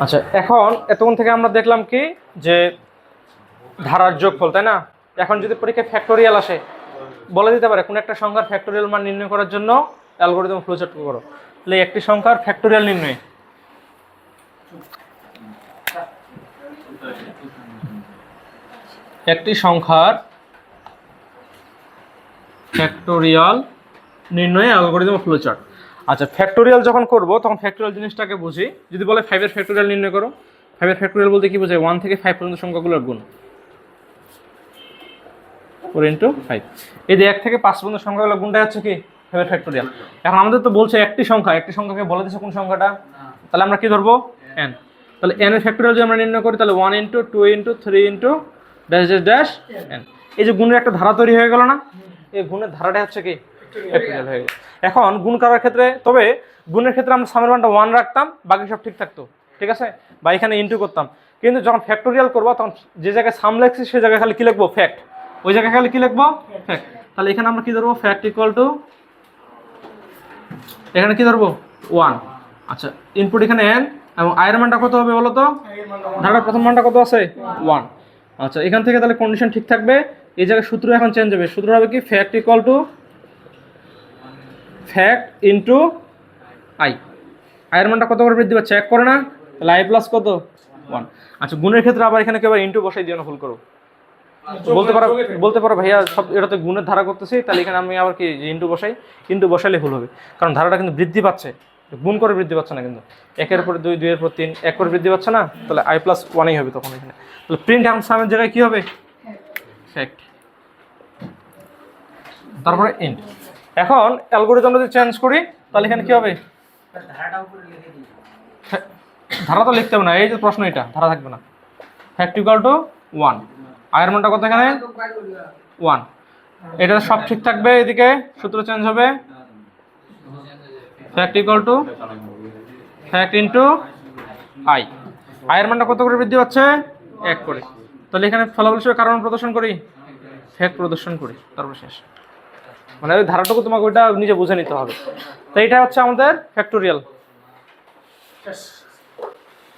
আচ্ছা, এখন এতক্ষণ থেকে আমরা দেখলাম কি যে ধারার যোগফল, তাই না? এখন যদি পরীক্ষায় ফ্যাক্টোরিয়াল আসে, বলে দিতে পারে কোন একটা সংখ্যার ফ্যাক্টোরিয়াল মান নির্ণয় করার জন্য অ্যালগরিদম ফ্লোচার্ট করো, তাহলে একটি সংখ্যার ফ্যাক্টোরিয়াল নির্ণয়, একটি সংখ্যার ফ্যাক্টোরিয়াল নির্ণয়ে অ্যালগরিদম ফ্লোচার্ট। আচ্ছা, ফ্যাক্টোরিয়াল যখন করব তখন ফ্যাক্টোরিয়াল জিনিসটাকে বুঝি। যদি বলে 5 এর ফ্যাক্টোরিয়াল নির্ণয় করো, 5 এর ফ্যাক্টোরিয়াল বলতে কি বোঝায়? 1 থেকে 5 পর্যন্ত সংখ্যাগুলোর গুণ, 4 × 5। এই যে 1 থেকে 5 পর্যন্ত সংখ্যাগুলোর গুণটা হচ্ছে কি 5 এর ফ্যাক্টোরিয়াল। এখন আমাদের তো বলছে একটি সংখ্যাকে বলে দিচ্ছে কোন সংখ্যাটা, তাহলে আমরা কি ধরবো? n। তাহলে n এর ফ্যাক্টোরিয়াল যদি আমরা নির্ণয় করি, তাহলে 1 × 2 × 3 × ড্যাশ n। এই যে গুণের একটা ধারা তৈরি হয়ে গেল না, এই গুণের ধারাটা হচ্ছে কি ফ্যাক্টোরিয়াল হয়ে গেল। এখন গুণ করার ক্ষেত্রে, তবে গুণের ক্ষেত্রে আমরা সামের মানটা 1 রাখতাম, বাকি সব ঠিক থাকতো, ঠিক আছে, বা এখানে ইনটু করতাম। কিন্তু যখন ফ্যাক্টোরিয়াল করবো তখন যে জায়গায় সাম লিখছি সেই জায়গায় খালি কি লিখবো? ফ্যাক্ট। ওই জায়গায় খালি কি লিখবো? ফ্যাক্ট। তাহলে এখানে আমরা কি ধরবো? ফ্যাক্ট ইকুয়াল টু, এখানে কি ধরবো? 1। আচ্ছা, ইনপুট এখানে n, এবং i এর মানটা কত হবে বলো তো? ধারার প্রথম মানটা কত আছে? 1। আচ্ছা, এখান থেকে তাহলে কন্ডিশন ঠিক থাকবে। এই জায়গায় সূত্র এখন চেঞ্জ হবে, সূত্র হবে কি? Fact equal to fact into i। i এর মানটা কত করে বৃদ্ধি পাচ্ছে? 1 করে না? তাহলে i প্লাস কত? 1। আচ্ছা, গুণের ক্ষেত্রে আবার এখানে কেউ ইন্টু বসাই দিও না, ভুল করো। বলতে পারো ভাইয়া সব এটা তো গুণের ধারা করতেছি, তাহলে এখানে আমি আবার কি ইন্টু বসাই? ইন্টু বসাইলে ভুল হবে, কারণ ধারাটা কিন্তু বৃদ্ধি পাচ্ছে, গুণ করে বৃদ্ধি পাচ্ছে না। কিন্তু 1 এর পর 2, 2 এর পর 3, 1 করে বৃদ্ধি পাচ্ছে না, তাহলে i প্লাস 1ই হবে তখন এখানে। তাহলে প্রিন্ট এখন সামের জায়গায় কি হবে? ফ্যাক্ট, তারপরে ইন্ট। এখন অ্যালগরিদম যদি চেঞ্জ করি তাহলে এখানে কি হবে? ধারা তো লিখতে হবে না, এই যে প্রশ্ন, এটা ধারা থাকবে না। ফ্যাক্ট ইকুয়াল টু 1, আয়ের মানটা কত এখানে? 1। এটা সব ঠিক থাকবে, এদিকে সূত্র চেঞ্জ হবে। Fact equal to fact into i। আয়ের মানটা কত করে বৃদ্ধি পাচ্ছে? 1 করে। তাহলে এখানে ফলাফল হিসেবে কারণ প্রদর্শন করি, ফ্যাক্ট প্রদর্শন করি, তারপর শেষ। মানে ওই ধারাটুকু তোমাকে ওইটা নিজে বুঝে নিতে হবে। তো এটা হচ্ছে আমাদের ফ্যাক্টোরিয়াল।